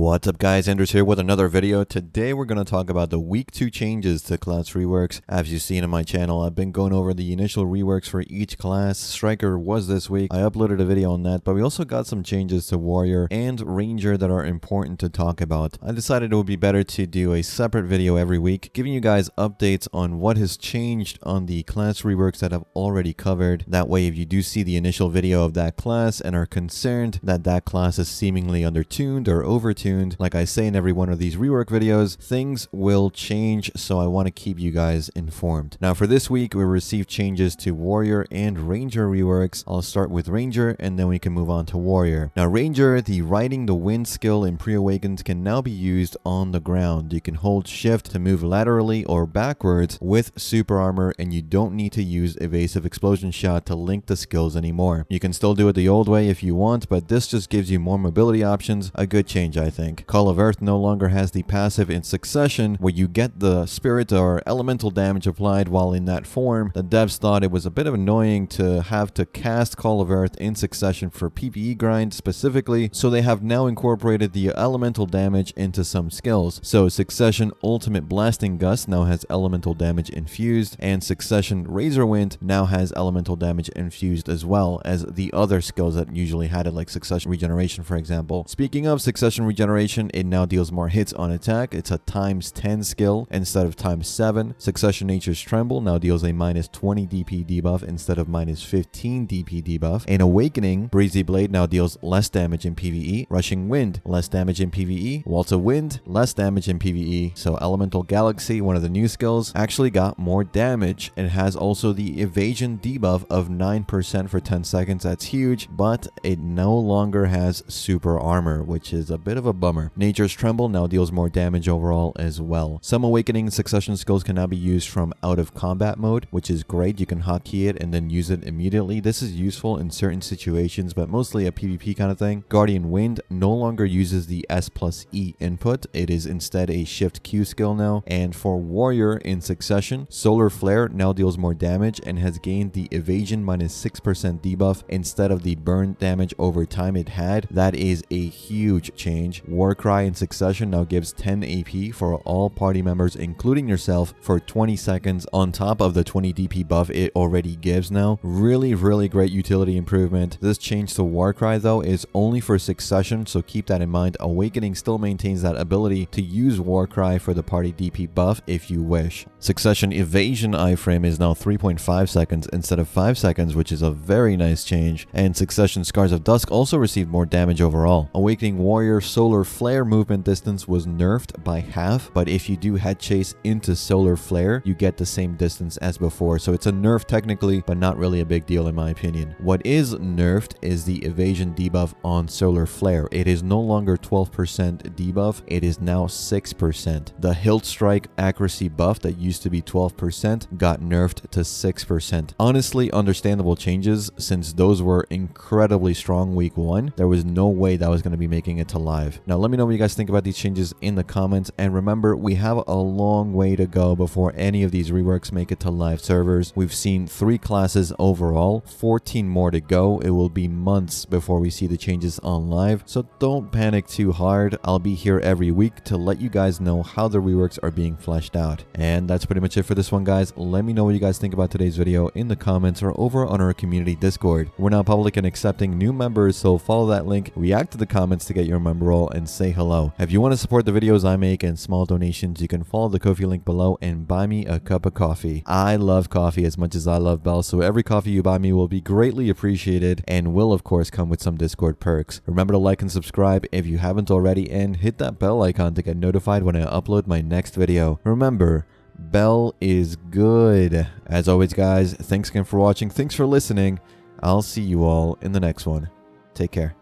What's up guys, Anders here with another video. Today we're going to talk about the week 2 changes to Class Reworks. As you've seen on my channel, I've been going over the initial reworks for each class. Striker was this week. I uploaded a video on that, but we also got some changes to Warrior and Ranger that are important to talk about. I decided it would be better to do a separate video every week, giving you guys updates on what has changed on the Class Reworks that I've already covered. That way, if you do see the initial video of that class and are concerned that that class is seemingly undertuned or overtuned, like I say in every one of these rework videos, things will change, so I want to keep you guys informed. Now for this week, we received changes to Warrior and Ranger reworks. I'll start with Ranger and then we can move on to Warrior. Now Ranger, the Riding the Wind skill in Pre-Awakened can now be used on the ground. You can hold shift to move laterally or backwards with super armor, and you don't need to use evasive explosion shot to link the skills anymore. You can still do it the old way if you want, but this just gives you more mobility options. A good change, I think. Call of Earth no longer has the passive in succession where you get the spirit or elemental damage applied while in that form. The devs thought it was a bit of annoying to have to cast Call of Earth in succession for PvE grind specifically, so they have now incorporated the elemental damage into some skills. So Succession Ultimate Blasting Gust now has elemental damage infused, and Succession Razor Wind now has elemental damage infused as well as the other skills that usually had it, like Succession Regeneration, for example. Speaking of Succession Regeneration, it now deals more hits on attack. It's a ×10 skill instead of ×7. Succession Nature's Tremble now deals a -20 DP debuff instead of -15 DP debuff. In Awakening, Breezy Blade now deals less damage in PvE. Rushing Wind, less damage in PvE. Waltz of Wind, less damage in PvE. So Elemental Galaxy, one of the new skills, actually got more damage. It has also the Evasion debuff of 9% for 10 seconds. That's huge, but it no longer has super armor, which is a bit of a bummer. Nature's Tremble now deals more damage overall as well. Some Awakening Succession skills can now be used from out of combat mode, which is great. You can hotkey it and then use it immediately. This is useful in certain situations, but mostly a PvP kind of thing. Guardian Wind no longer uses the S+E input. It is instead a Shift Q skill now. And for Warrior in Succession, Solar Flare now deals more damage and has gained the Evasion -6% debuff instead of the burn damage over time it had. That is a huge change. Warcry in Succession now gives 10 AP for all party members, including yourself, for 20 seconds on top of the 20 DP buff it already gives now. Really great utility improvement. This change to Warcry though is only for Succession, so keep that in mind. Awakening still maintains that ability to use Warcry for the party DP buff if you wish. Succession Evasion iframe is now 3.5 seconds instead of 5 seconds, which is a very nice change. And Succession Scars of Dusk also received more damage overall. Awakening Warrior Solar Flare movement distance was nerfed by half, but if you do head chase into Solar Flare, you get the same distance as before. So it's a nerf technically, but not really a big deal in my opinion. What is nerfed is the evasion debuff on Solar Flare. It is no longer 12% debuff, it is now 6%. The Hilt Strike accuracy buff that used to be 12% got nerfed to 6%. Honestly, understandable changes since those were incredibly strong week 1. There was no way that was going to be making it to live. Now let me know what you guys think about these changes in the comments, and remember, we have a long way to go before any of these reworks make it to live servers. We've seen 3 classes overall, 14 more to go. It will be months before we see the changes on live, so don't panic too hard. I'll be here every week to let you guys know how the reworks are being fleshed out. And that's pretty much it for this one, guys. Let me know what you guys think about today's video in the comments or over on our community Discord. We're now public and accepting new members, so follow that link, react to the comments to get your member role, and say hello. If you want to support the videos I make and small donations, you can follow the Ko-fi link below and buy me a cup of coffee. I love coffee as much as I love bells, so every coffee you buy me will be greatly appreciated and will of course come with some Discord perks. Remember to like and subscribe if you haven't already, and hit that bell icon to get notified when I upload my next video. Remember, bell is good. As always, guys, thanks again for watching. Thanks for listening. I'll see you all in the next one. Take care.